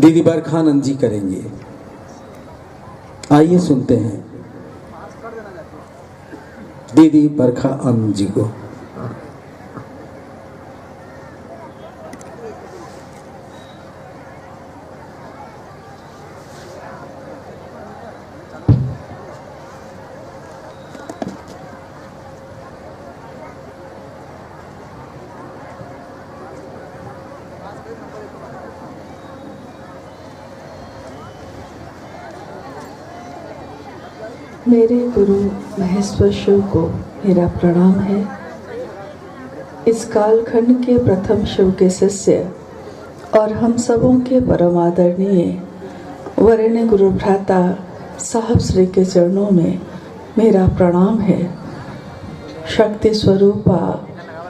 दीदी बरखानंद जी करेंगे। आइए सुनते हैं दीदी बरखानंद जी को। मेरे गुरु महेश्वर शिव को मेरा प्रणाम है। इस कालखंड के प्रथम शिव के शिष्य और हम सबों के परम आदरणीय वरेण्य गुरु भ्राता साहब श्री के चरणों में मेरा प्रणाम है। शक्ति स्वरूपा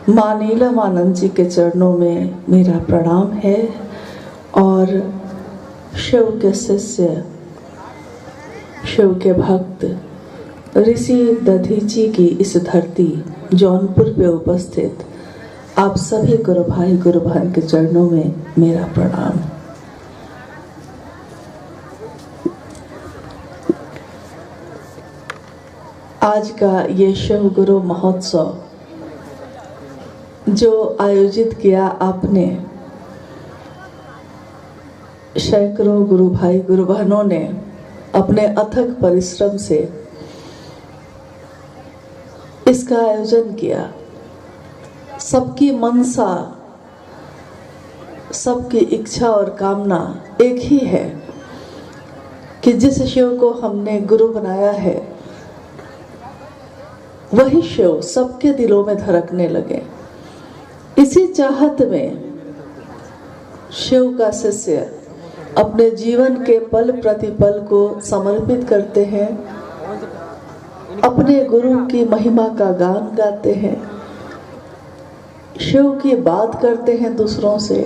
माँ नीलमानंद जी के चरणों में मेरा प्रणाम है और शिव के शिष्य शिव के भक्त ऋषि दधीची की इस धरती जौनपुर पे उपस्थित आप सभी गुरु भाई गुरु बहन के चरणों में मेरा प्रणाम। आज का ये शिव गुरु महोत्सव जो आयोजित किया आपने, सैकड़ों गुरु भाई गुरु बहनों ने अपने अथक परिश्रम से इसका आयोजन किया। सबकी मनसा, सबकी इच्छा और कामना एक ही है कि जिस शिव को हमने गुरु बनाया है वही शिव सबके दिलों में धड़कने लगे। इसी चाहत में शिव का शिष्य अपने जीवन के पल प्रतिपल को समर्पित करते हैं, अपने गुरु की महिमा का गान गाते हैं, शिव की बात करते हैं दूसरों से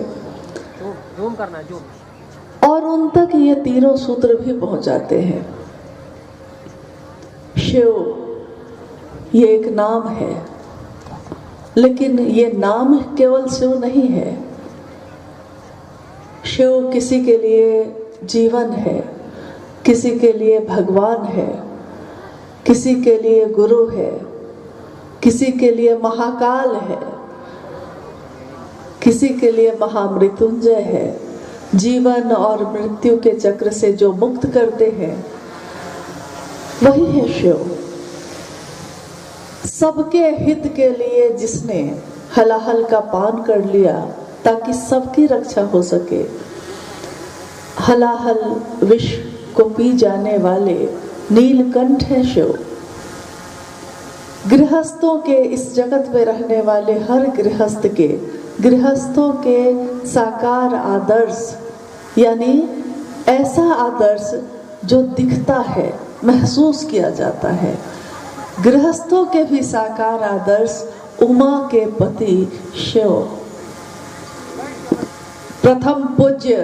और उन तक ये तीनों सूत्र भी पहुंचाते हैं। शिव ये एक नाम है, लेकिन ये नाम केवल शिव नहीं है। शिव किसी के लिए जीवन है, किसी के लिए भगवान है, किसी के लिए गुरु है, किसी के लिए महाकाल है, किसी के लिए महामृत्युंजय है। जीवन और मृत्यु के चक्र से जो मुक्त करते हैं वही है शिव। सबके हित के लिए जिसने हलाहल का पान कर लिया ताकि सबकी रक्षा हो सके, हलाहल विष को पी जाने वाले नीलकंठ है शिव। गृहस्थों के इस जगत में रहने वाले हर गृहस्थों के साकार आदर्श, यानी ऐसा आदर्श जो दिखता है, महसूस किया जाता है। गृहस्थों के भी साकार आदर्श उमा के पति शिव। प्रथम पूज्य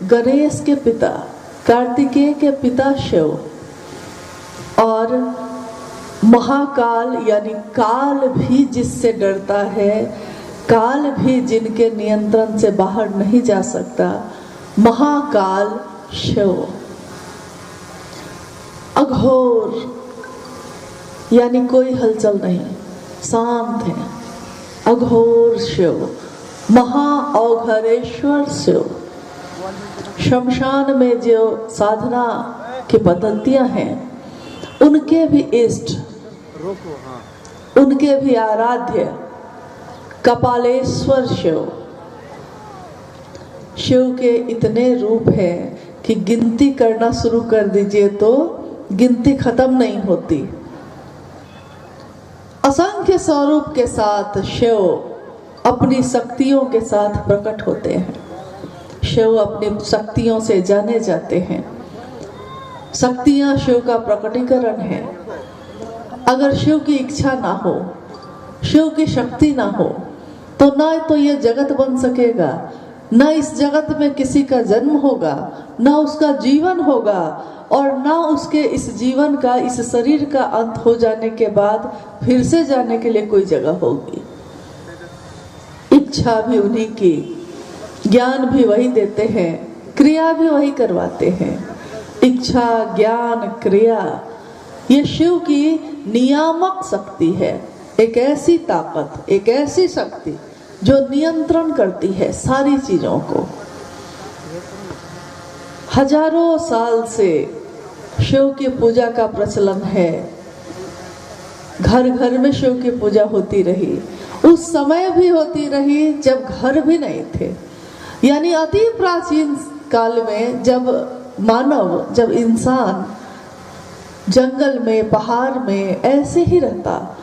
गणेश के पिता, कार्तिकेय के पिता शिव और महाकाल यानी काल भी जिससे डरता है, काल भी जिनके नियंत्रण से बाहर नहीं जा सकता, महाकाल शिव। अघोर यानी कोई हलचल नहीं, शांत है, अघोर शिव, महाऔघरेश्वर शिव। शमशान में जो साधना की पद्धतियां हैं उनके भी इष्ट, उनके भी आराध्य कपालेश्वर शिव। शिव के इतने रूप हैं कि गिनती करना शुरू कर दीजिए तो गिनती खत्म नहीं होती। असंख्य स्वरूप के साथ शिव अपनी शक्तियों के साथ प्रकट होते हैं। शिव अपनी शक्तियों से जाने जाते हैं। शक्तियां शिव का प्रकटीकरण है। अगर शिव की इच्छा ना हो, शिव की शक्ति ना हो, तो ना तो ये जगत बन सकेगा, ना इस जगत में किसी का जन्म होगा, ना उसका जीवन होगा और ना उसके इस जीवन का, इस शरीर का अंत हो जाने के बाद फिर से जाने के लिए कोई जगह होगी। इच्छा भी उन्हीं की, ज्ञान भी वही देते हैं, क्रिया भी वही करवाते हैं। इच्छा, ज्ञान, क्रिया, ये शिव की नियामक शक्ति है। एक ऐसी ताकत, एक ऐसी शक्ति जो नियंत्रण करती है सारी चीजों को। हजारों साल से शिव की पूजा का प्रचलन है। घर घर में शिव की पूजा होती रही। उस समय भी होती रही जब घर भी नहीं थे, यानी अति प्राचीन काल में, जब मानव, जब इंसान जंगल में, पहाड़ में ऐसे ही रहता,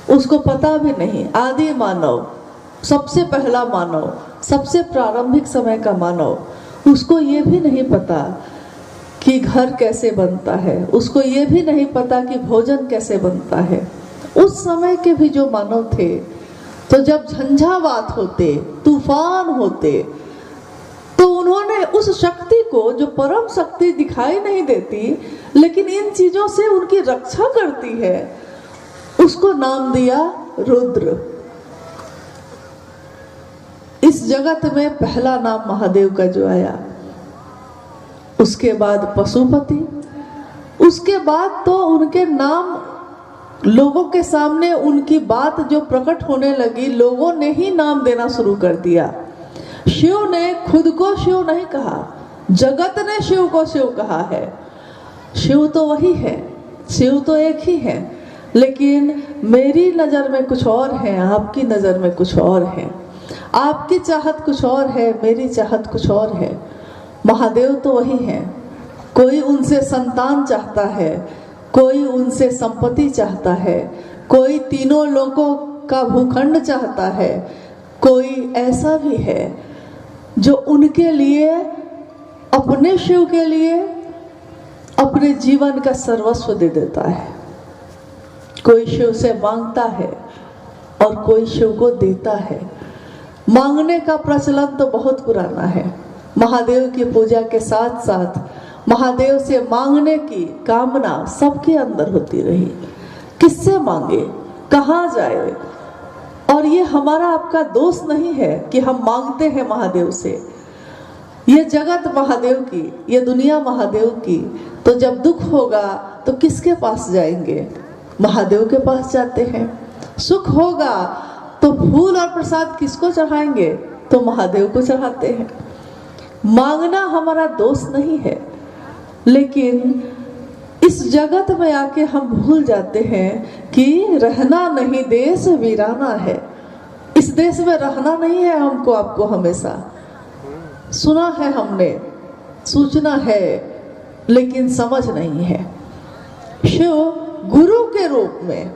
उसको पता भी नहीं। आदि मानव, सबसे पहला मानव, सबसे प्रारंभिक समय का मानव, उसको ये भी नहीं पता कि घर कैसे बनता है, उसको ये भी नहीं पता कि भोजन कैसे बनता है। उस समय के भी जो मानव थे, तो जब झंझावात होते, तूफान होते, तो उन्होंने उस शक्ति को, जो परम शक्ति दिखाई नहीं देती लेकिन इन चीजों से उनकी रक्षा करती है, उसको नाम दिया रुद्र। इस जगत में पहला नाम महादेव का जो आया, उसके बाद पशुपति, उसके बाद तो उनके नाम लोगों के सामने, उनकी बात जो प्रकट होने लगी, लोगों ने ही नाम देना शुरू कर दिया। शिव ने खुद को शिव नहीं कहा, जगत ने शिव को शिव कहा है। शिव तो वही है, शिव तो एक ही है, लेकिन मेरी नजर में कुछ और है, आपकी नजर में कुछ और है। आपकी चाहत कुछ और है, मेरी चाहत कुछ और है। महादेव तो वही है। कोई उनसे संतान चाहता है, कोई उनसे संपत्ति चाहता है, कोई तीनों लोगों का भूखंड चाहता है, कोई ऐसा भी है जो उनके लिए, अपने शिव के लिए अपने जीवन का सर्वस्व दे देता है। कोई शिव से मांगता है और कोई शिव को देता है। मांगने का प्रचलन तो बहुत पुराना है। महादेव की पूजा के साथ साथ महादेव से मांगने की कामना सबके अंदर होती रही। किससे मांगे, कहाँ जाए? और ये हमारा आपका दोष नहीं है कि हम मांगते हैं महादेव से। ये जगत महादेव की, ये दुनिया महादेव की। तो जब दुख होगा तो किसके पास जाएंगे? महादेव के पास जाते हैं। सुख होगा तो फूल और प्रसाद किसको चढ़ाएंगे? तो महादेव को चढ़ाते हैं। मांगना हमारा दोष नहीं है, लेकिन इस जगत में आके हम भूल जाते हैं कि रहना नहीं देश वीराना है। इस देश में रहना नहीं है हमको, आपको हमेशा सुना है हमने, सूचना है, लेकिन समझ नहीं है। शिव गुरु के रूप में,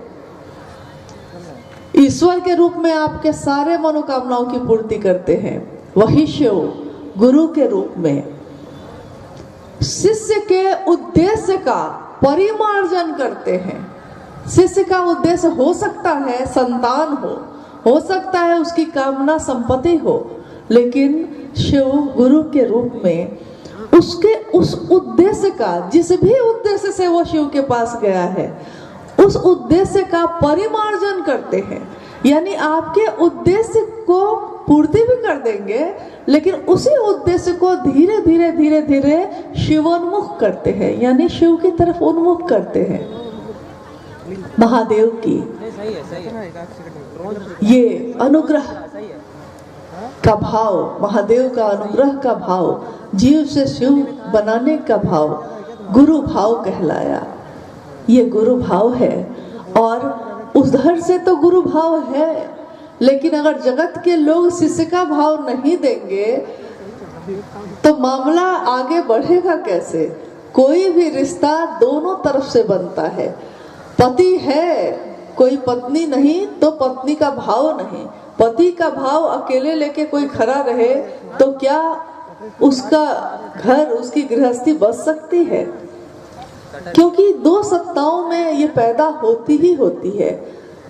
ईश्वर के रूप में आपके सारे मनोकामनाओं की पूर्ति करते हैं। वही शिव गुरु के रूप में शिष्य के उद्देश्य का परिमार्जन करते हैं। शिष्य का उद्देश्य हो सकता है संतान हो सकता है उसकी कामना संपत्ति हो, लेकिन शिव गुरु के रूप में उसके उस उद्देश्य का, जिस भी उद्देश्य से वो शिव के पास गया है, उस उद्देश्य का परिमार्जन करते हैं। यानी आपके उद्देश्य को पूर्ति भी कर देंगे, लेकिन उसी उद्देश्य को धीरे धीरे धीरे धीरे शिवोन्मुख करते हैं, यानी शिव की तरफ उन्मुख करते हैं। महादेव की ये अनुग्रह का भाव, महादेव का अनुग्रह का भाव, जीव से शिव बनाने का भाव गुरु भाव कहलाया। ये गुरु भाव है, और उधर से तो गुरु भाव है, लेकिन अगर जगत के लोग शिष्य का भाव नहीं देंगे तो मामला आगे बढ़ेगा कैसे? कोई भी रिश्ता दोनों तरफ से बनता है। पति है, कोई पत्नी नहीं तो पत्नी का भाव नहीं। पति का भाव अकेले लेके कोई खड़ा रहे तो क्या उसका घर, उसकी गृहस्थी बच सकती है? क्योंकि दो सत्ताओं में ये पैदा होती ही होती है।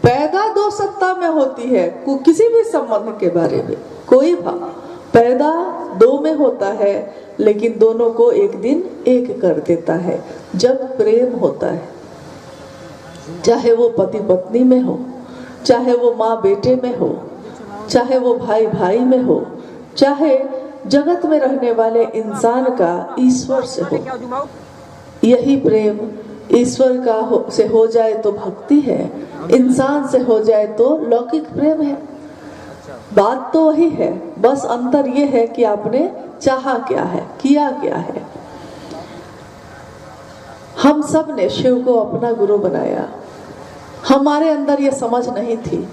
पैदा दो सत्ता में होती है। किसी भी संबंध के बारे में कोई भाव पैदा दो में होता है, लेकिन दोनों को एक दिन एक कर देता है जब प्रेम होता है। चाहे वो पति पत्नी में हो, चाहे वो माँ बेटे में हो, चाहे वो भाई भाई में हो, चाहे जगत में रहने वाले इंसान का ईश्वर से हो। यही प्रेम ईश्वर का से हो जाए तो भक्ति है, इंसान से हो जाए तो लौकिक प्रेम है। बात तो वही है, बस अंतर ये है कि आपने चाहा क्या है, किया क्या है। हम सब ने शिव को अपना गुरु बनाया। हमारे अंदर ये समझ नहीं थी,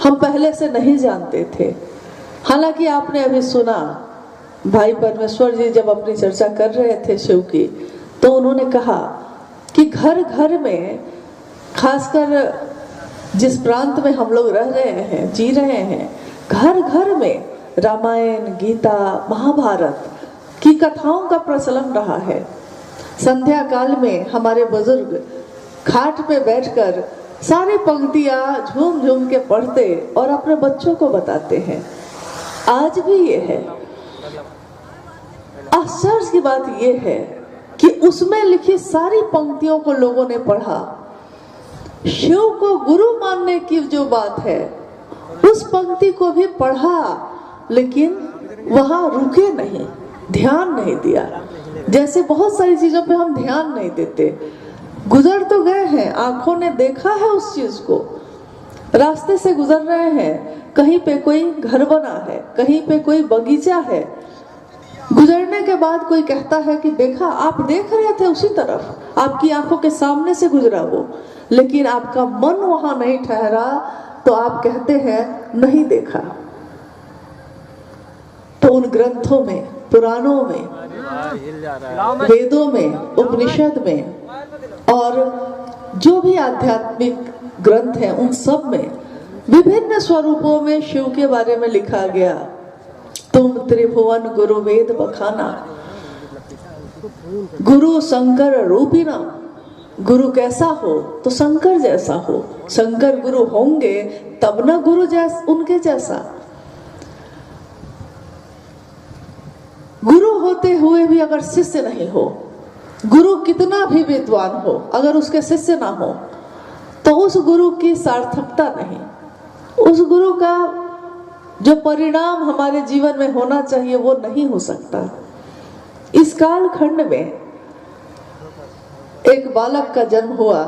हम पहले से नहीं जानते थे। हालांकि आपने अभी सुना भाई परमेश्वर जी जब अपनी चर्चा कर रहे थे शिव की, तो उन्होंने कहा कि घर घर में, खासकर जिस प्रांत में हम लोग रह रहे हैं, जी रहे हैं, घर घर में रामायण, गीता, महाभारत की कथाओं का प्रचलन रहा है। संध्या काल में हमारे बुजुर्ग खाट पे बैठकर सारी पंक्तियां झूम झूम के पढ़ते और अपने बच्चों को बताते हैं। आज भी ये है। आश्चर्य की बात ये है कि उसमें लिखी सारी पंक्तियों को लोगों ने पढ़ा। शिव को गुरु मानने की जो बात है, उस पंक्ति को भी पढ़ा, लेकिन वहां रुके नहीं, ध्यान नहीं दिया। जैसे बहुत सारी चीजों पे हम ध्यान नहीं देते। गुजर तो गए हैं, आंखों ने देखा है उस चीज को, रास्ते से गुजर रहे हैं, कहीं पे कोई घर बना है, कहीं पे कोई बगीचा है। गुजरने के बाद कोई कहता है कि देखा, आप देख रहे थे उसी तरफ, आपकी आंखों के सामने से गुजरा वो, लेकिन आपका मन वहां नहीं ठहरा, तो आप कहते हैं नहीं देखा। तो उन ग्रंथों में, पुराणों में, वेदों में, उपनिषद में और जो भी आध्यात्मिक ग्रंथ हैं, उन सब में विभिन्न स्वरूपों में शिव के बारे में लिखा गया। तुम त्रिभुवन गुरु वेद बखाना, गुरु शंकर रूपिना। गुरु कैसा हो तो शंकर जैसा हो, शंकर गुरु होंगे तब ना गुरु जैसा, उनके जैसा। गुरु होते हुए भी अगर शिष्य नहीं हो, गुरु कितना भी विद्वान हो, अगर उसके शिष्य ना हो, तो उस गुरु की सार्थकता नहीं, उस गुरु का जो परिणाम हमारे जीवन में होना चाहिए वो नहीं हो सकता। इस कालखंड में एक बालक का जन्म हुआ,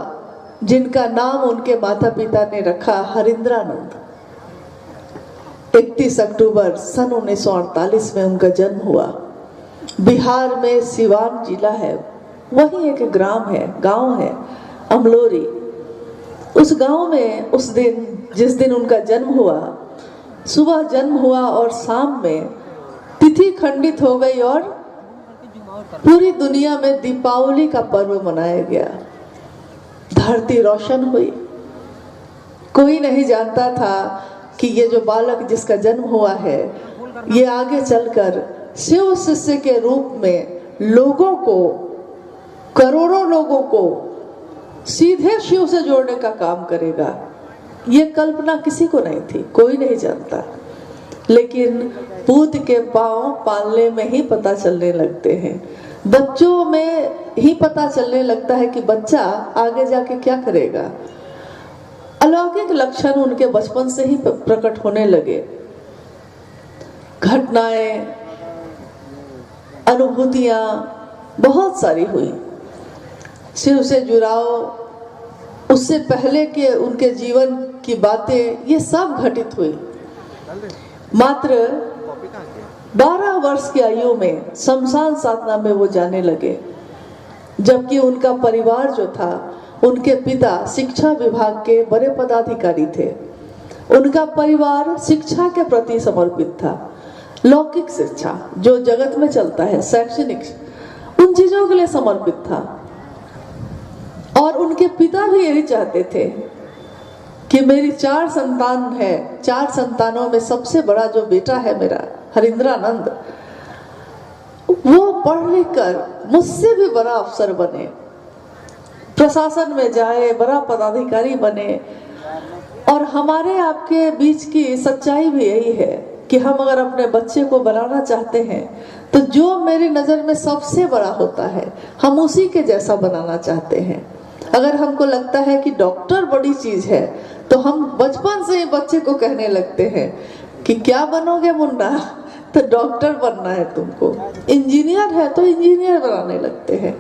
जिनका नाम उनके माता पिता ने रखा हरिंद्रानंद। 31 अक्टूबर सन 1948 में उनका जन्म हुआ। बिहार में सिवान जिला है, वही एक ग्राम है, गांव है अमलोरी। उस गांव में उस दिन, जिस दिन उनका जन्म हुआ, सुबह जन्म हुआ और शाम में तिथि खंडित हो गई और पूरी दुनिया में दीपावली का पर्व मनाया गया। धरती रोशन हुई। कोई नहीं जानता था कि ये जो बालक जिसका जन्म हुआ है, ये आगे चलकर शिव शिष्य के रूप में लोगों को, करोड़ों लोगों को सीधे शिव से जोड़ने का काम करेगा। ये कल्पना किसी को नहीं थी, कोई नहीं जानता। लेकिन पूत के पांव पालने में ही पता चलने लगते हैं, बच्चों में ही पता चलने लगता है कि बच्चा आगे जाके क्या करेगा। अलौकिक लक्षण उनके बचपन से ही प्रकट होने लगे। घटनाएं, अनुभूतियां बहुत सारी हुई। शिव से जुड़ाव, उससे पहले के उनके जीवन की बातें, ये सब घटित हुई। मात्र 12 वर्ष की आयु में शमशान साधना में वो जाने लगे, जबकि उनका परिवार जो था, उनके पिता शिक्षा विभाग के बड़े पदाधिकारी थे। उनका परिवार शिक्षा के प्रति समर्पित था। लौकिक शिक्षा जो जगत में चलता है, शैक्षणिक, उन चीजों के लिए समर्पित था। और उनके पिता भी यही चाहते थे कि मेरी 4 संतान है, 4 संतानों में सबसे बड़ा जो बेटा है मेरा हरिंद्रानंद, वो पढ़ लिख कर मुझसे भी बड़ा अफसर बने, प्रशासन में जाए, बड़ा पदाधिकारी बने। और हमारे आपके बीच की सच्चाई भी यही है कि हम अगर अपने बच्चे को बनाना चाहते हैं, तो जो मेरी नजर में सबसे बड़ा होता है, हम उसी के जैसा बनाना चाहते हैं। अगर हमको लगता है कि डॉक्टर बड़ी चीज है, तो हम बचपन से ही बच्चे को कहने लगते हैं कि क्या बनोगे मुन्ना, तो डॉक्टर बनना है तुमको, इंजीनियर है तो इंजीनियर बनाने लगते हैं,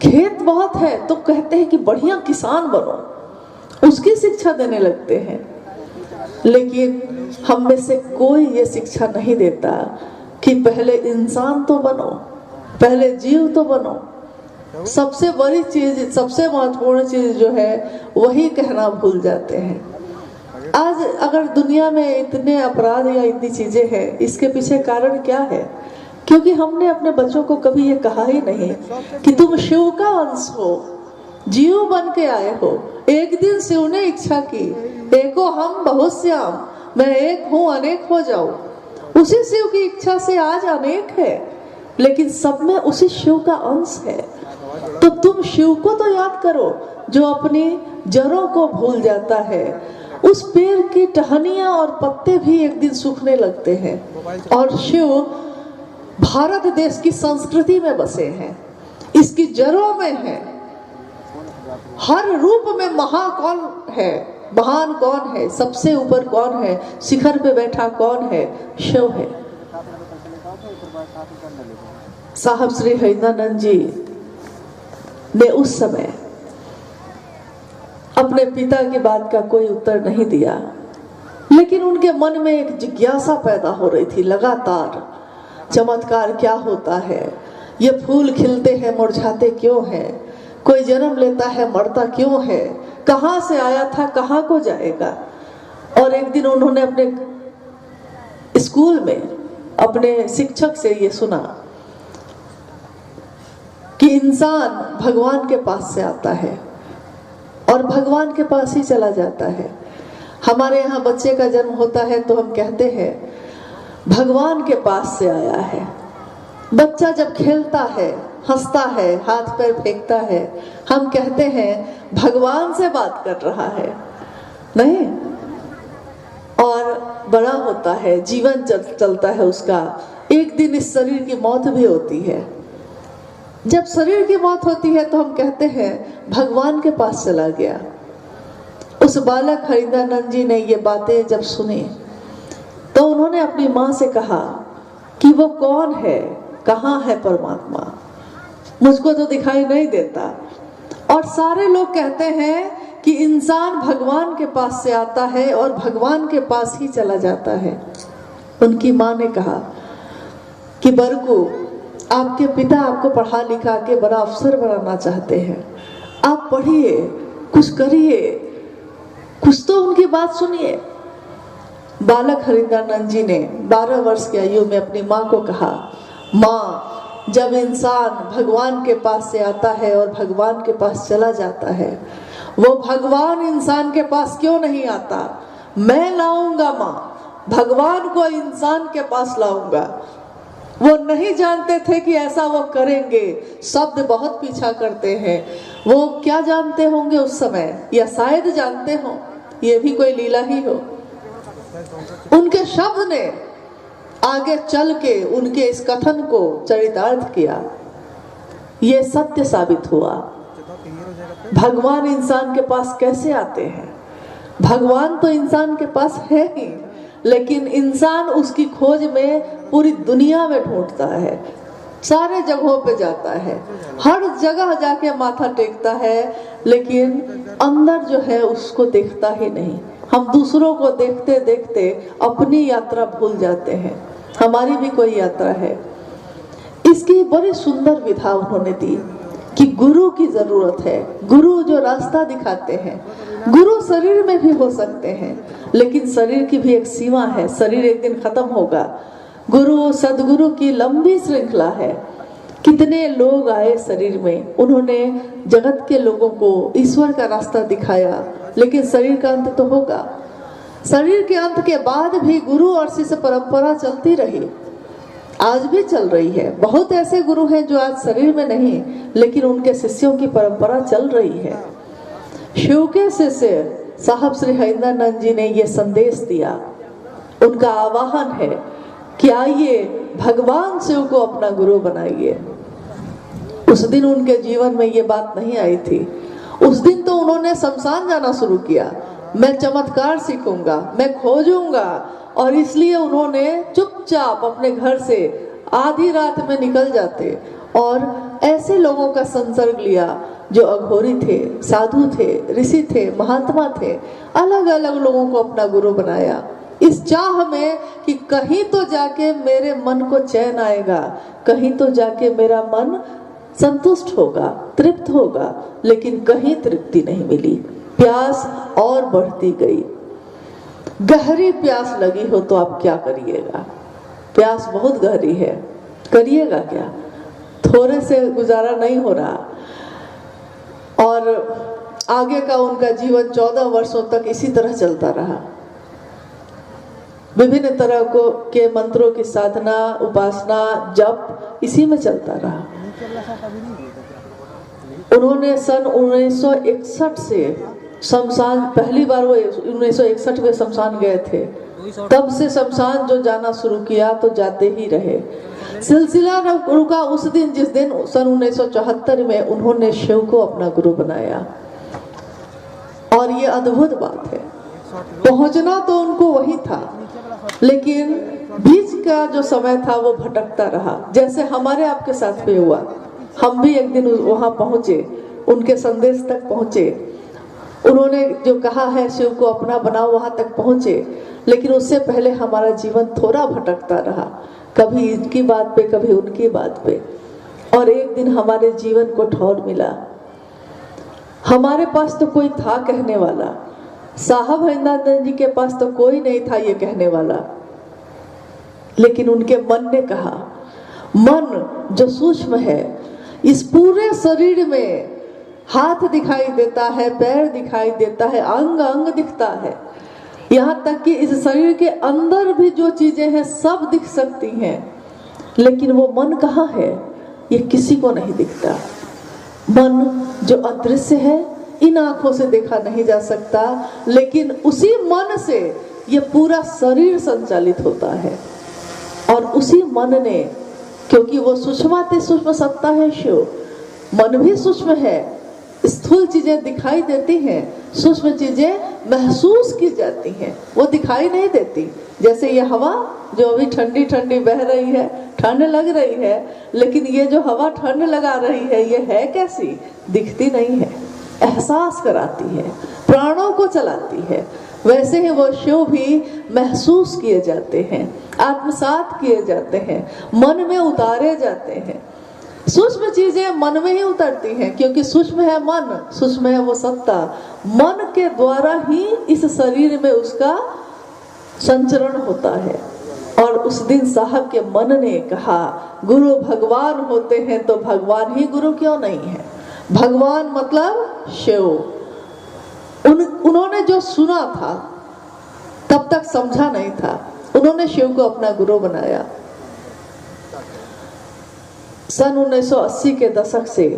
खेत बहुत है तो कहते हैं कि बढ़िया किसान बनो, उसकी शिक्षा देने लगते हैं। लेकिन हम में से कोई ये शिक्षा नहीं देता कि पहले इंसान तो बनो, पहले जीव तो बनो। सबसे बड़ी चीज, सबसे महत्वपूर्ण चीज जो है वही कहना भूल जाते हैं। आज अगर दुनिया में इतने अपराध या इतनी चीजें हैं, इसके पीछे कारण क्या है? क्योंकि हमने अपने बच्चों को कभी ये कहा ही नहीं कि तुम शिव का अंश हो, जीव बन के आए हो। एक दिन शिव ने इच्छा की, एको हम बहुश्याम, मैं एक हूँ अनेक हो जाऊं। उसी शिव की इच्छा से आज अनेक है, लेकिन सब में उसी शिव का अंश है। तो तुम शिव को तो याद करो जो अपनी जड़ों को भूल जाता है। उस पेड़ की टहनियां और पत्ते भी एक दिन सूखने लगते हैं, और शिव भारत देश की संस्कृति में बसे हैं, इसकी जड़ों में है। हर रूप में महा कौन है, महान कौन है, सबसे ऊपर कौन है, शिखर पे बैठा कौन है? शिव है। साहब श्री हरिदानंद जी ने उस समय अपने पिता की बात का कोई उत्तर नहीं दिया, लेकिन उनके मन में एक जिज्ञासा पैदा हो रही थी लगातार। चमत्कार क्या होता है? ये फूल खिलते हैं मुरझाते क्यों हैं? कोई जन्म लेता है मरता क्यों है? कहाँ से आया था कहाँ को जाएगा? और एक दिन उन्होंने अपने स्कूल में अपने शिक्षक से ये सुना कि इंसान भगवान के पास से आता है और भगवान के पास ही चला जाता है। हमारे यहाँ बच्चे का जन्म होता है तो हम कहते हैं भगवान के पास से आया है। बच्चा जब खेलता है, हंसता है, हाथ पैर फेंकता है, हम कहते हैं भगवान से बात कर रहा है, नहीं? और बड़ा होता है, जीवन चलता है उसका, एक दिन इस शरीर की मौत भी होती है। जब शरीर की मौत होती है तो हम कहते हैं भगवान के पास चला गया। उस बालक हरिदानंद जी ने ये बातें जब सुनी तो उन्होंने अपनी माँ से कहा कि वो कौन है, कहाँ है परमात्मा? मुझको तो दिखाई नहीं देता। और सारे लोग कहते हैं कि इंसान भगवान के पास से आता है और भगवान के पास ही चला जाता है। उनकी माँ ने कहा कि बरकू, आपके पिता आपको पढ़ा लिखा के बड़ा अफसर बनाना चाहते हैं, आप पढ़िए, कुछ करिए, कुछ तो उनकी बात सुनिए। बालक हरिदानंद जी ने 12 वर्ष की आयु में अपनी माँ को कहा, माँ, जब इंसान भगवान के पास से आता है और भगवान के पास चला जाता है, वो भगवान इंसान के पास क्यों नहीं आता? मैं लाऊंगा माँ, भगवान को इंसान के पास लाऊंगा। वो नहीं जानते थे कि ऐसा वो करेंगे। शब्द बहुत पीछा करते हैं। वो क्या जानते होंगे उस समय, या शायद जानते हो, ये भी कोई लीला ही हो। उनके शब्द ने आगे चल के उनके इस कथन को चरितार्थ किया। ये सत्य साबित हुआ। भगवान इंसान के पास कैसे आते हैं? भगवान तो इंसान के पास है ही, लेकिन इंसान उसकी खोज में पूरी दुनिया में ढूंढता है, सारे जगहों पे जाता है, हर जगह जाके माथा टेकता है, लेकिन अंदर जो है उसको देखता ही नहीं। हम दूसरों को देखते देखते अपनी यात्रा भूल जाते हैं। हमारी भी कोई यात्रा है। इसकी बड़ी सुंदर विधा उन्होंने दी कि गुरु की जरूरत है। गुरु जो रास्ता दिखाते हैं, गुरु शरीर में भी हो सकते हैं, लेकिन शरीर की भी एक सीमा है। शरीर एक दिन खत्म होगा। गुरु सदगुरु की लंबी श्रृंखला है। कितने लोग आए शरीर में, उन्होंने जगत के लोगों को ईश्वर का रास्ता दिखाया, लेकिन शरीर का अंत तो होगा। शरीर के अंत के बाद भी गुरु और शिष्य परंपरा चलती रही, आज भी चल रही है। बहुत ऐसे गुरु हैं जो आज शरीर में नहीं, लेकिन उनके शिष्यों की परंपरा चल रही है। शिव के शिष्य साहब श्री हरिदानंद जी ने ये संदेश दिया। उनका आह्वान है कि आइए भगवान शिव को अपना गुरु बनाइए। उस दिन उनके जीवन में ये बात नहीं आई थी। उस दिन तो उन्होंने शमशान जाना शुरू किया। मैं चमत्कार सीखूंगा, मैं खोजूंगा, और इसलिए उन्होंने चुप चुपचाप अपने घर से आधी रात में निकल जाते और ऐसे लोगों का संसर्ग लिया जो अघोरी थे, साधु थे, ऋषि थे, महात्मा थे, अलग अलग लोगों को अपना गुरु बनाया, इस चाह में कि कहीं तो जाके मेरे मन को चैन आएगा, कहीं तो जाके मेरा मन संतुष्ट होगा, तृप्त होगा। लेकिन कहीं तृप्ति नहीं मिली, प्यास और बढ़ती गई। गहरी प्यास लगी हो तो आप क्या करिएगा? प्यास बहुत गहरी है, करिएगा क्या? थोड़े से गुजारा नहीं हो रहा। और आगे का उनका जीवन 14 वर्षों तक इसी तरह चलता रहा। विभिन्न तरह के मंत्रों की साधना, उपासना, जप इसी में चलता रहा। उन्होंने सन 1961 से शमशान, पहली बार वो 1961 में शमशान गए थे, तब से शमशान जो जाना शुरू किया तो जाते ही रहे। सिलसिला रुका उस दिन जिस दिन सन 1974 में उन्होंने शिव को अपना गुरु बनाया। और ये अद्भुत बात है, पहुंचना तो उनको वही था, लेकिन बीच का जो समय था वो भटकता रहा। जैसे हमारे आपके साथ भी हुआ, हम भी एक दिन वहां पहुंचे, उनके संदेश तक पहुंचे, उन्होंने जो कहा है शिव को अपना बनाओ वहां तक पहुंचे, लेकिन उससे पहले हमारा जीवन थोड़ा भटकता रहा, कभी इनकी बात पे, कभी उनकी बात पे। और एक दिन हमारे जीवन को ठौर मिला। हमारे पास तो कोई था कहने वाला, साहब हरिनाथन जी के पास तो कोई नहीं था ये कहने वाला, लेकिन उनके मन ने कहा। मन जो सूक्ष्म है, इस पूरे शरीर में हाथ दिखाई देता है, पैर दिखाई देता है, अंग अंग दिखता है, यहाँ तक कि इस शरीर के अंदर भी जो चीजें हैं सब दिख सकती हैं, लेकिन वो मन कहाँ है? ये किसी को नहीं दिखता। मन जो अदृश्य है, इन आंखों से देखा नहीं जा सकता, लेकिन उसी मन से ये पूरा शरीर संचालित होता है। और उसी मन ने, क्योंकि वो सूक्ष्माति सूक्ष्म सत्ता है शिव, मन भी सूक्ष्म है, स्थूल चीजें दिखाई देती हैं, सूक्ष्म चीजें महसूस की जाती हैं, वो दिखाई नहीं देती। जैसे ये हवा जो अभी ठंडी ठंडी बह रही है, ठंड लग रही है, लेकिन ये जो हवा ठंड लगा रही है ये है कैसी? दिखती नहीं है, एहसास कराती है, प्राणों को चलाती है। वैसे ही वो शिव भी महसूस किए जाते हैं, आत्मसात किए जाते हैं, मन में उतारे जाते हैं। सूक्ष्म चीजें मन में ही उतरती हैं, क्योंकि सूक्ष्म है मन, सूक्ष्म है वो सत्ता। मन के द्वारा ही इस शरीर में उसका संचरण होता है। और उस दिन साहब के मन ने कहा, गुरु भगवान होते हैं तो भगवान ही गुरु क्यों नहीं है? भगवान मतलब शिव। उन्होंने जो सुना था तब तक समझा नहीं था, उन्होंने शिव को अपना गुरु बनाया। सन 1980 के दशक से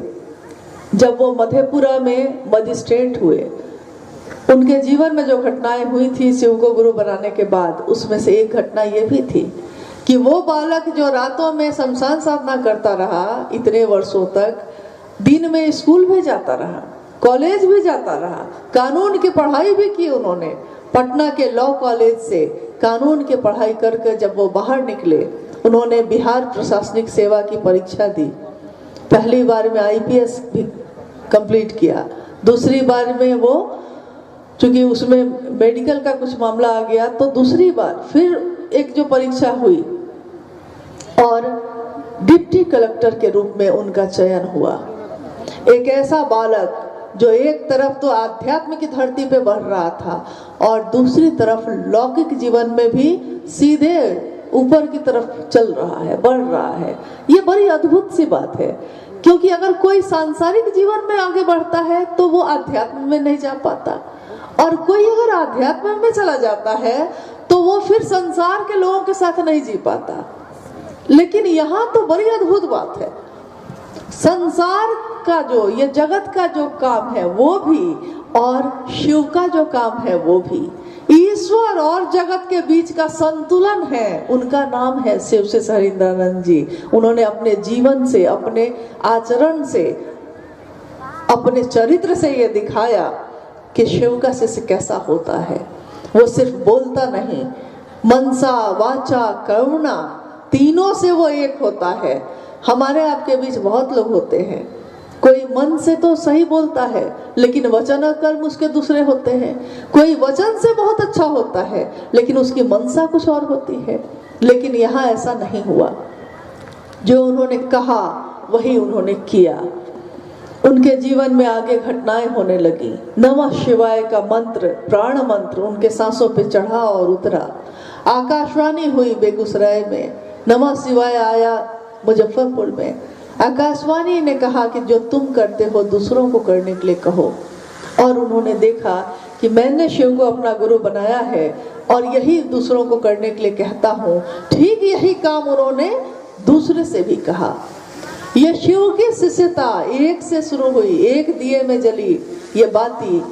जब वो मधेपुरा में मजिस्ट्रेट हुए, उनके जीवन में जो घटनाएं हुई थी शिव को गुरु बनाने के बाद, उसमें से एक घटना ये भी थी कि वो बालक जो रातों में शमशान साधना करता रहा इतने वर्षों तक, दिन में स्कूल भी जाता रहा, कॉलेज भी जाता रहा, कानून की पढ़ाई भी की उन्होंने। पटना के लॉ कॉलेज से कानून की पढ़ाई करके जब वो बाहर निकले, उन्होंने बिहार प्रशासनिक सेवा की परीक्षा दी। पहली बार में आईपीएस भी कंप्लीट किया, दूसरी बार में वो चूंकि उसमें मेडिकल का कुछ मामला आ गया तो दूसरी बार फिर एक जो परीक्षा हुई और डिप्टी कलेक्टर के रूप में उनका चयन हुआ। एक ऐसा बालक जो एक तरफ तो आध्यात्म की धरती पे बढ़ रहा था और दूसरी तरफ लौकिक जीवन में भी सीधे ऊपर की तरफ चल रहा है, बढ़ रहा है। ये बड़ी अद्भुत सी बात है, क्योंकि अगर कोई सांसारिक जीवन में आगे बढ़ता है तो वो आध्यात्म में नहीं जा पाता, और कोई अगर आध्यात्म में चला जाता है तो वो फिर संसार के लोगों के साथ नहीं जी पाता। लेकिन यहाँ तो बड़ी अद्भुत बात है, संसार का जो, ये जगत का जो काम है वो भी, और शिव का जो काम है वो भी, ईश्वर और जगत के बीच का संतुलन है, उनका नाम है शिव से हरिनाथन जी। उन्होंने अपने जीवन से, अपने आचरण से, अपने चरित्र से ये दिखाया कि शिव का शिष्य कैसा होता है। वो सिर्फ बोलता नहीं, मनसा वाचा करुणा, तीनों से वो एक होता है। हमारे आपके बीच बहुत लोग होते हैं, कोई मन से तो सही बोलता है लेकिन वचन और कर्म उसके दूसरे होते हैं। कोई वचन से बहुत अच्छा होता है लेकिन उसकी मनसा कुछ और होती है। लेकिन यहाँ ऐसा नहीं हुआ, जो उन्होंने कहा वही उन्होंने किया। उनके जीवन में आगे घटनाएं होने लगी। नमः शिवाय का मंत्र, प्राण मंत्र उनके सांसों पे चढ़ा और उतरा। आकाशवाणी हुई बेगूसराय में, नमः शिवाय आया मुजफ्फरपुर में। आकाशवाणी ने कहा कि जो तुम करते हो दूसरों को करने के लिए कहो। और उन्होंने देखा कि मैंने शिव को अपना गुरु बनाया है और यही दूसरों को करने के लिए कहता हूँ। ठीक यही काम उन्होंने दूसरे से भी कहा। यह शिव की शिष्यता एक से शुरू हुई, एक दिए में जली ये बाती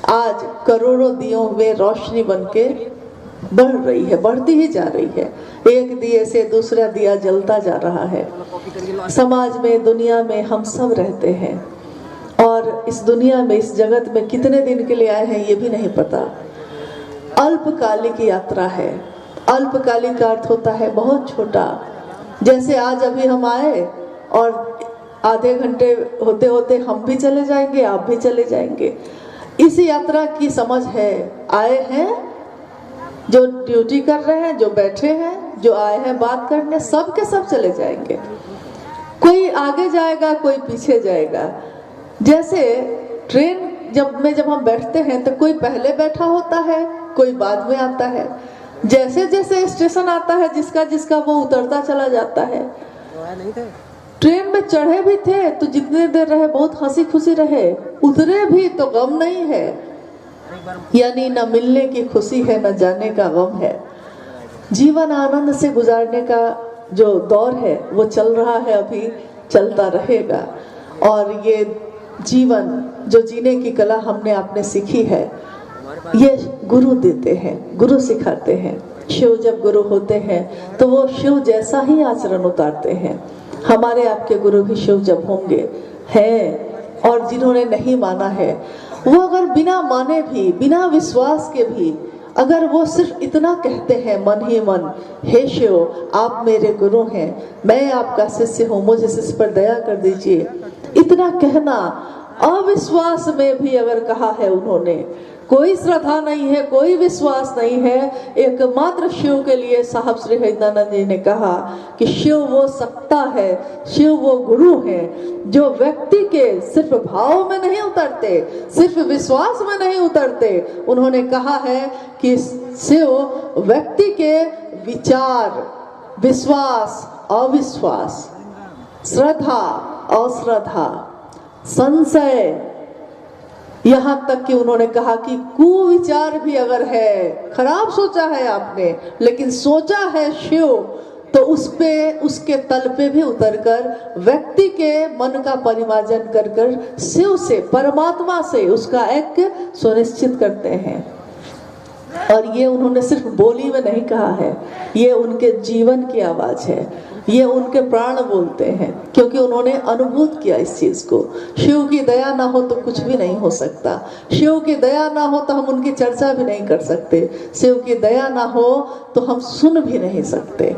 आज करोड़ों दियों में रोशनी बनके बढ़ रही है, बढ़ती ही जा रही है। एक दिए से दूसरा दिया जलता जा रहा है। समाज में, दुनिया में हम सब रहते हैं और इस दुनिया में, इस जगत में कितने दिन के लिए आए हैं ये भी नहीं पता। अल्पकालिक यात्रा है। अल्पकालिक का अर्थ होता है बहुत छोटा। जैसे आज अभी हम आए और आधे घंटे होते होते हम भी चले जाएंगे, आप भी चले जाएंगे। इस यात्रा की समझ है, आए हैं जो ड्यूटी कर रहे हैं, जो बैठे हैं, जो आए हैं बात करने, सब के सब चले जाएंगे। कोई आगे जाएगा, कोई पीछे जाएगा। जैसे ट्रेन जब हम बैठते हैं तो कोई पहले बैठा होता है, कोई बाद में आता है। जैसे जैसे स्टेशन आता है जिसका जिसका वो उतरता चला जाता है। ट्रेन में चढ़े भी थे तो जितने देर रहे बहुत हंसी खुशी रहे, उतरे भी तो गम नहीं है। यानी न मिलने की खुशी है, न जाने का गम है। जीवन आनंद से गुजारने का जो दौर है वो चल रहा है, अभी चलता रहेगा। और ये जीवन जो जीने की कला हमने आपने सीखी है, ये गुरु देते हैं, गुरु सिखाते हैं। शिव जब गुरु होते हैं तो वो शिव जैसा ही आचरण उतारते हैं। हमारे आपके गुरु भी शिव जब होंगे हैं, और जिन्होंने नहीं माना है वो अगर बिना माने भी, बिना विश्वास के भी, अगर वो सिर्फ इतना कहते हैं मन ही मन, हे शिव आप मेरे गुरु हैं, मैं आपका शिष्य हूँ, मुझे शिष्य पर दया कर दीजिए, इतना कहना, अविश्वास में भी अगर कहा है उन्होंने, कोई श्रद्धा नहीं है, कोई विश्वास नहीं है, एकमात्र शिव के लिए साहब श्री हरिदानंद जी ने कहा कि शिव वो सत्ता है, शिव वो गुरु है जो व्यक्ति के सिर्फ भाव में नहीं उतरते, सिर्फ विश्वास में नहीं उतरते। उन्होंने कहा है कि शिव व्यक्ति के विचार, विश्वास, अविश्वास, श्रद्धा, अश्रद्धा, संशय, यहाँ तक कि उन्होंने कहा कि कुविचार भी अगर है, खराब सोचा है आपने लेकिन सोचा है शिव, तो उस पे, उसके तल पे भी उतरकर व्यक्ति के मन का परिमार्जन कर कर शिव से, परमात्मा से उसका ऐक्य सुनिश्चित करते हैं। और ये उन्होंने सिर्फ बोली में नहीं कहा है, ये उनके जीवन की आवाज है, ये उनके प्राण बोलते हैं, क्योंकि उन्होंने अनुभूत किया इस चीज को। शिव की दया ना हो तो कुछ भी नहीं हो सकता। शिव की दया ना हो तो हम उनकी चर्चा भी नहीं कर सकते। शिव की दया ना हो तो हम सुन भी नहीं सकते।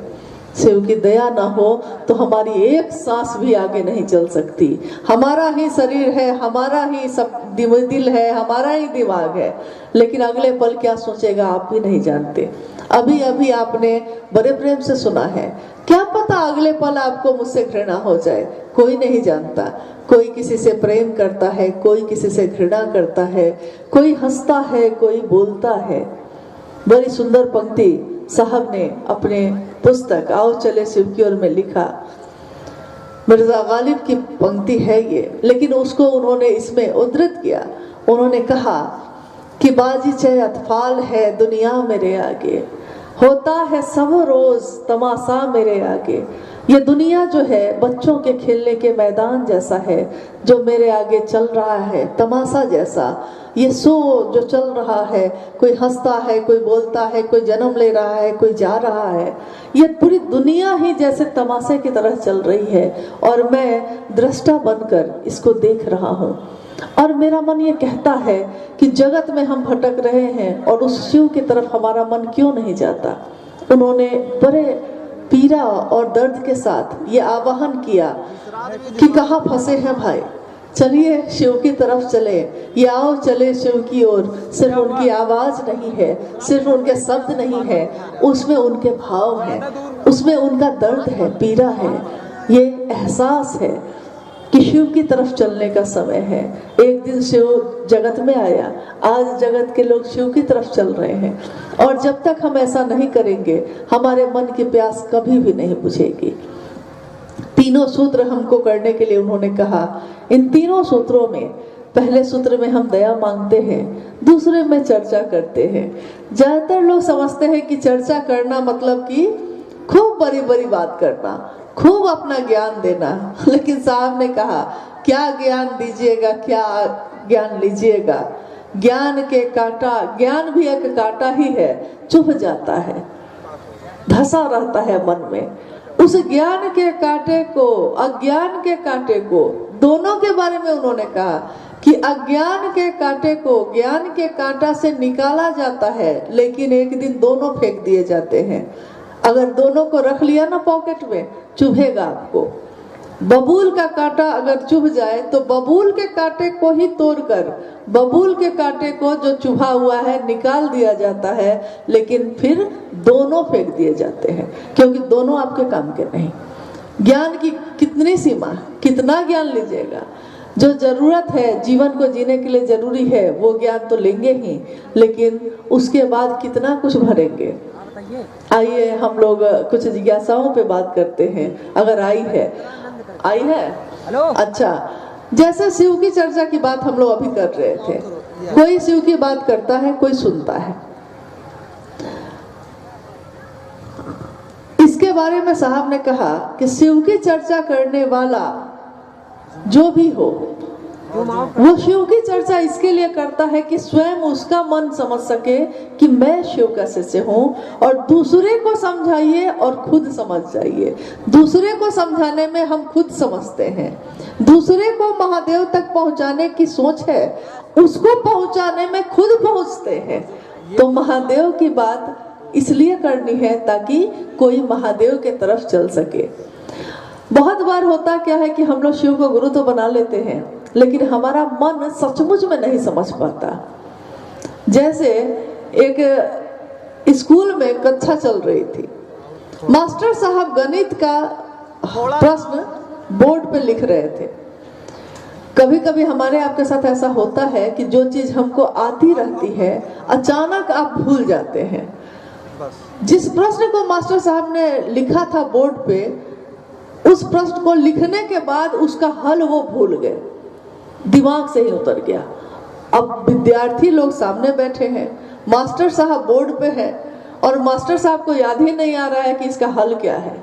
शिव की दया ना हो तो हमारी एक सांस भी आगे नहीं चल सकती। हमारा ही शरीर है, हमारा ही सब दिल है, हमारा ही दिमाग है, लेकिन अगले पल क्या सोचेगा आप भी नहीं जानते। अभी अभी आपने बड़े प्रेम से सुना है, क्या पता अगले पल आपको मुझसे घृणा हो जाए, कोई नहीं जानता। कोई किसी से प्रेम करता है, कोई किसी से घृणा करता है, कोई हंसता है, कोई बोलता है। बड़ी सुंदर पंक्ति साहब ने अपने पुस्तक आओ चले शिव की ओर में लिखा। मिर्जा गालिब की पंक्ति है ये, लेकिन उसको उन्होंने इसमें उद्धृत किया। उन्होंने कहा कि बाजी चाहे अतफाल है दुनिया मेरे आगे, होता है सब रोज तमाशा मेरे आगे। ये दुनिया जो है बच्चों के खेलने के मैदान जैसा है, जो मेरे आगे चल रहा है, तमाशा जैसा। ये शो जो चल रहा है, कोई हंसता है, कोई बोलता है, कोई जन्म ले रहा है, कोई जा रहा है, ये पूरी दुनिया ही जैसे तमाशे की तरह चल रही है और मैं दृष्टा बनकर इसको देख रहा हूँ। और मेरा मन ये कहता है कि जगत में हम भटक रहे हैं और उस शिव की तरफ हमारा मन क्यों नहीं जाता। उन्होंने बड़े पीड़ा और दर्द के साथ ये आह्वान किया कि कहाँ फंसे हैं भाई, चलिए शिव की तरफ चले, ये आओ चले शिव की ओर। सिर्फ उनकी आवाज नहीं है, सिर्फ उनके शब्द नहीं है, उसमें उनके भाव है, उसमें उनका दर्द है, पीड़ा है, ये एहसास है कि शिव की तरफ चलने का समय है। एक दिन शिव जगत में आया, आज जगत के लोग शिव की तरफ चल रहे हैं, और जब तक हम ऐसा नहीं करेंगे हमारे मन की प्यास कभी भी नहीं बुझेगी। तीनों सूत्र हमको करने के लिए उन्होंने कहा। इन तीनों सूत्रों में पहले सूत्र में हम दया मांगते हैं, दूसरे में चर्चा करते हैं। ज्यादातर लोग समझते हैं कि चर्चा करना मतलब कि खूब बड़ी बड़ी बात करना, खूब अपना ज्ञान देना, लेकिन साहब ने कहा क्या ज्ञान दीजिएगा, क्या ज्ञान लीजिएगा। ज्ञान के कांटा, ज्ञान भी एक कांटा ही है, चुभ जाता है, धसा रहता है मन में। उस ज्ञान के कांटे को, अज्ञान के कांटे को, दोनों के बारे में उन्होंने कहा कि अज्ञान के कांटे को ज्ञान के कांटा से निकाला जाता है, लेकिन एक दिन दोनों फेंक दिए जाते हैं। अगर दोनों को रख लिया ना पॉकेट में, चुभेगा आपको। बबूल का कांटा अगर चुभ जाए तो बबूल के कांटे को ही तोड़कर बबूल के कांटे को जो चुभा हुआ है निकाल दिया जाता है, लेकिन फिर दोनों फेंक दिए जाते हैं, क्योंकि दोनों आपके काम के नहीं। ज्ञान की कितनी सीमा, कितना ज्ञान लीजिएगा। जो जरूरत है, जीवन को जीने के लिए जरूरी है, वो ज्ञान तो लेंगे ही, लेकिन उसके बाद कितना कुछ भरेंगे। आइए हम लोग कुछ जिज्ञासाओं पे बात करते हैं, अगर आई है। अच्छा, जैसे शिव की चर्चा की बात हम लोग अभी कर रहे थे, कोई शिव की बात करता है, कोई सुनता है। इसके बारे में साहब ने कहा कि शिव की चर्चा करने वाला जो भी हो, वो शिव की चर्चा इसके लिए करता है कि स्वयं उसका मन समझ सके कि मैं शिव का शिष्य हूँ, और दूसरे को समझाइए और खुद समझ जाइए। दूसरे को समझाने में हम खुद समझते हैं, दूसरे को महादेव तक पहुँचाने की सोच है, उसको पहुँचाने में खुद पहुँचते हैं। तो महादेव की बात इसलिए करनी है ताकि कोई महादेव के तरफ चल सके। बहुत बार होता क्या है कि हम लोग शिव को गुरु तो बना लेते हैं, लेकिन हमारा मन सचमुच में नहीं समझ पाता। जैसे एक स्कूल में कक्षा चल रही थी, मास्टर साहब गणित का प्रश्न बोर्ड पे लिख रहे थे। कभी कभी हमारे आपके साथ ऐसा होता है कि जो चीज हमको आती रहती है अचानक आप भूल जाते हैं। जिस प्रश्न को मास्टर साहब ने लिखा था बोर्ड पे, उस प्रश्न को लिखने के बाद उसका हल वो भूल गए, दिमाग से ही उतर गया। अब विद्यार्थी लोग सामने बैठे हैं, मास्टर साहब बोर्ड पे है, और मास्टर साहब को याद ही नहीं आ रहा है कि इसका हल क्या है।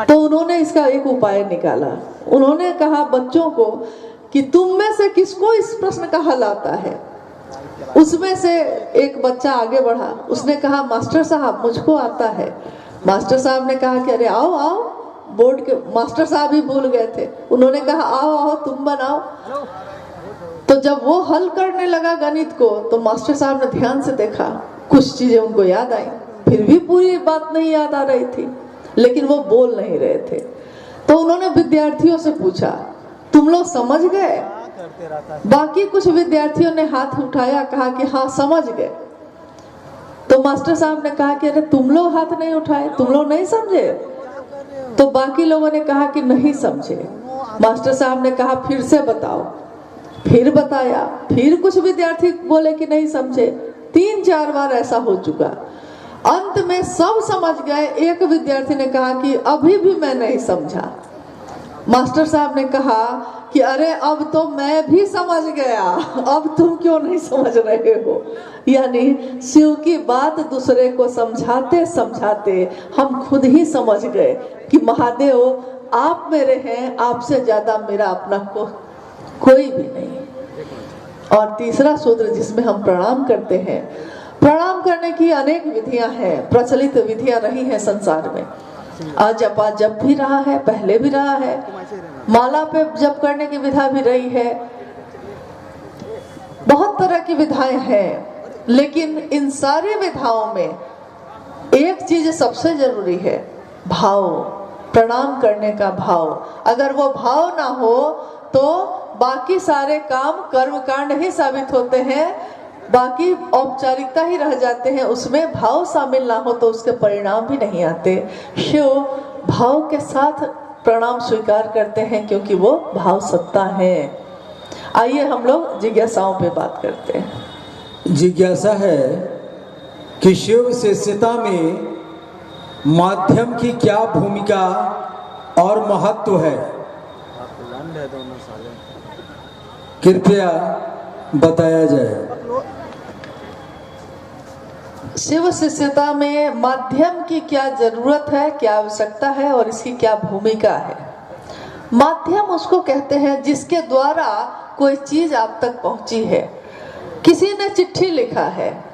तो उन्होंने इसका एक उपाय निकाला। उन्होंने कहा बच्चों को कि तुम में से किसको इस प्रश्न का हल आता है। उसमें से एक बच्चा आगे बढ़ा, उसने कहा मास्टर साहब मुझको आता है। मास्टर साहब ने कहा कि अरे आओ आओ, बोर्ड के मास्टर साहब ही भूल गए थे। उन्होंने कहा आओ आओ तुम बनाओ। तो जब वो हल करने लगा गणित को, तो मास्टर साहब ने ध्यान से देखा, कुछ चीजें उनको याद आई, फिर भी पूरी बात नहीं याद आ रही थी, लेकिन वो बोल नहीं रहे थे। तो उन्होंने विद्यार्थियों से पूछा तुम लोग समझ गए? बाकी कुछ विद्यार्थियों ने हाथ उठाया, कहा कि हाँ समझ गए। तो मास्टर साहब ने कहा कि अरे तुम लोग हाथ नहीं उठाए, तुम लोग नहीं समझे? तो बाकी लोगों ने कहा कि नहीं समझे। मास्टर साहब ने कहा फिर से बताओ। फिर बताया, फिर कुछ विद्यार्थी बोले कि नहीं समझे। 3-4 बार ऐसा हो चुका। अंत में सब समझ गए। एक विद्यार्थी ने कहा कि अभी भी मैं नहीं समझा। मास्टर साहब ने कहा कि अरे अब तो मैं भी समझ गया, अब तुम क्यों नहीं समझ रहे हो। यानी शिव की बात दूसरे को समझाते समझाते हम खुद ही समझ गए कि महादेव आप मेरे हैं, आपसे ज्यादा मेरा अपना कोई भी नहीं। और तीसरा सूत्र जिसमें हम प्रणाम करते हैं, प्रणाम करने की अनेक विधियां हैं, प्रचलित विधियां रही हैं संसार में। जपा जब भी रहा है, पहले भी रहा है, माला पे जप करने की विधा भी रही है, बहुत तरह की विधाएं हैं, लेकिन इन सारी विधाओं में एक चीज सबसे जरूरी है, भाव, प्रणाम करने का भाव। अगर वो भाव ना हो तो बाकी सारे काम कर्मकांड ही साबित होते हैं, बाकी औपचारिकता ही रह जाते हैं। उसमें भाव शामिल ना हो तो उसके परिणाम भी नहीं आते। शिव भाव के साथ प्रणाम स्वीकार करते हैं क्योंकि वो भाव सत्ता है। आइए हम लोग जिज्ञासाओं पे बात करते हैं। जिज्ञासा है कि शिव शिष्यता में माध्यम की क्या भूमिका और महत्व है, कृपया बताया जाए। शिव शिष्यता में माध्यम की क्या जरूरत है, क्या आवश्यकता है और इसकी क्या भूमिका है। माध्यम उसको कहते हैं जिसके द्वारा कोई चीज आप तक पहुंची है। किसी ने चिट्ठी लिखा है,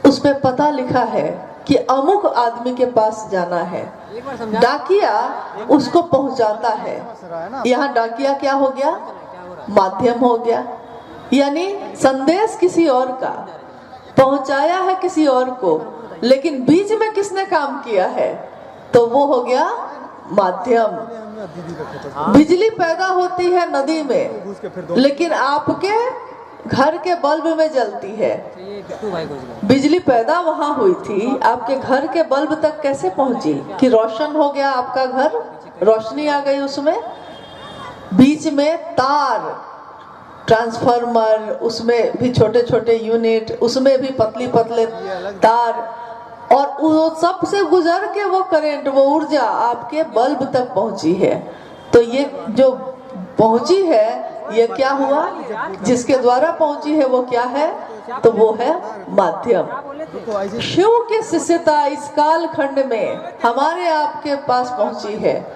उसमें पता लिखा है कि अमुक आदमी के पास जाना है, डाकिया उसको पहुंचाता है। यहाँ डाकिया क्या हो गया, माध्यम हो गया। यानी संदेश किसी और का पहुंचाया है किसी और को, लेकिन बीच में किसने काम किया है, तो वो हो गया माध्यम। बिजली पैदा होती है नदी में, लेकिन आपके घर के बल्ब में जलती है। बिजली पैदा वहां हुई थी, आपके घर के बल्ब तक कैसे पहुंची कि रोशन हो गया आपका घर, रोशनी आ गई उसमें। बीच में तार, ट्रांसफार्मर, उसमें भी छोटे छोटे यूनिट, उसमें भी पतली पतले तार, और वो सब से गुजर के वो करंट, वो ऊर्जा आपके बल्ब तक पहुंची है। तो ये जो पहुंची है, ये क्या हुआ, जिसके द्वारा पहुंची है वो क्या है, तो वो है माध्यम। शिव की शिष्यता इस काल खंड में हमारे आपके पास पहुंची है।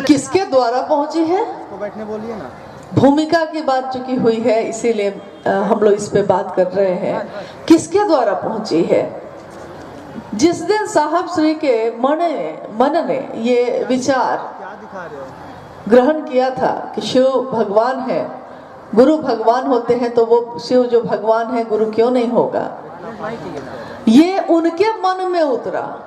किसके द्वारा पहुंची है, बैठने बोलिए ना। भूमिका की बात चुकी हुई है, इसीलिए हम लोग इस पे बात कर रहे हैं। किसके द्वारा पहुंची है। जिस दिन साहब श्री के मन ने ये विचार ग्रहण किया था कि शिव भगवान है, गुरु भगवान होते हैं, तो वो शिव जो भगवान है गुरु क्यों नहीं होगा, ये उनके मन में उतरा।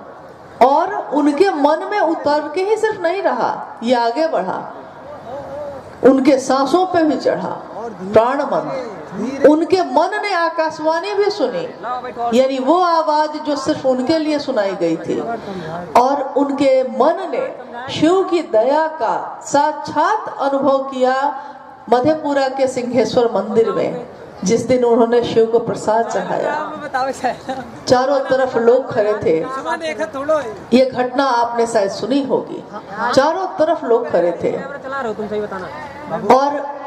और उनके मन में उतर के ही सिर्फ नहीं रहा, ये आगे बढ़ा, उनके सांसों पे भी चढ़ा, प्राण मन। उनके मन ने आकाशवाणी भी सुनी, यानी वो आवाज जो सिर्फ उनके लिए सुनाई गई थी। और उनके मन ने शिव की दया का साक्षात अनुभव किया मधेपुरा के सिंहेश्वर मंदिर में, जिस दिन उन्होंने शिव को प्रसाद चढ़ाया। चारों तरफ लोग खड़े थे, ये घटना आपने शायद सुनी होगी। चारों तरफ लोग खड़े थे, और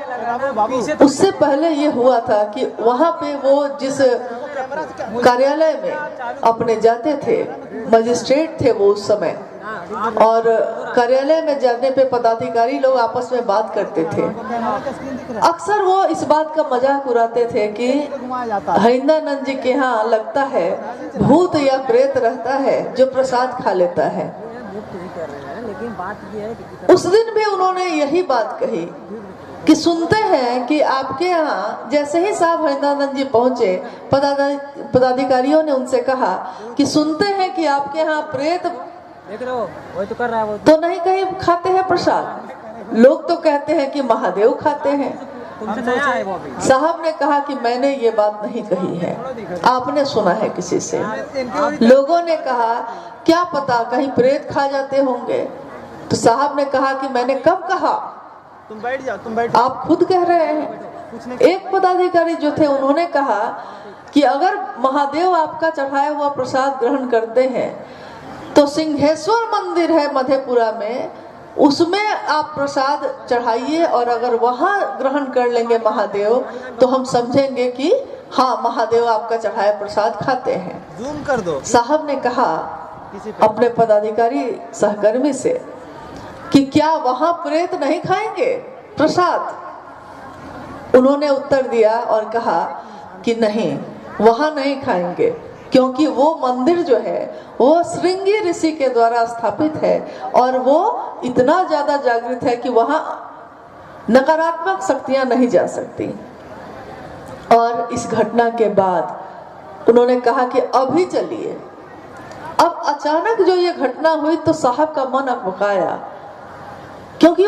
उससे पहले ये हुआ था कि वहां पे वो जिस कार्यालय में अपने जाते थे, मजिस्ट्रेट थे वो उस समय, और कार्यालय में जाने पे पदाधिकारी लोग आपस में बात करते थे। अक्सर वो इस बात का मजाक उड़ाते थे कि हरिंदानंद जी के यहाँ लगता है भूत या प्रेत रहता है जो प्रसाद खा लेता है। उस दिन भी उन्होंने यही बात कही कि सुनते हैं कि आपके यहाँ, जैसे ही साहब हरिंदानंद जी पहुंचे, पदाधिकारियों ने उनसे कहा कि सुनते हैं कि आपके यहाँ प्रेत तो कर रहा है, तो नहीं कहीं खाते हैं प्रसाद। लोग तो कहते हैं कि महादेव खाते हैं। साहब ने कहा कि मैंने ये बात नहीं कही है, आपने सुना है किसी से। लोगों ने कहा क्या पता कहीं प्रेत खा जाते होंगे। तो साहब ने कहा कि मैंने कब कहा, तुम बैठ जाओ, तुम बैठ, आप खुद कह रहे हैं। एक पदाधिकारी जो थे उन्होंने कहा कि अगर महादेव आपका चढ़ाया हुआ प्रसाद ग्रहण करते हैं तो सिंहेश्वर मंदिर है मधेपुरा में, उसमें आप प्रसाद चढ़ाइए, और अगर वहां ग्रहण कर लेंगे महादेव तो हम समझेंगे कि हाँ महादेव आपका चढ़ाया प्रसाद खाते हैं। जूम कर दो। साहब ने कहा अपने पदाधिकारी सहकर्मी से कि क्या वहां प्रेत नहीं खाएंगे प्रसाद। उन्होंने उत्तर दिया और कहा कि नहीं, वहां नहीं खाएंगे, क्योंकि वो मंदिर जो है वो श्रृंगी ऋषि के द्वारा स्थापित है, और वो इतना ज्यादा जागृत है कि वहां नकारात्मक शक्तियां नहीं जा सकती। और इस घटना के बाद उन्होंने कहा कि अभी चलिए। अब अचानक जो ये घटना हुई तो साहब का मन अकबकाया, क्योंकि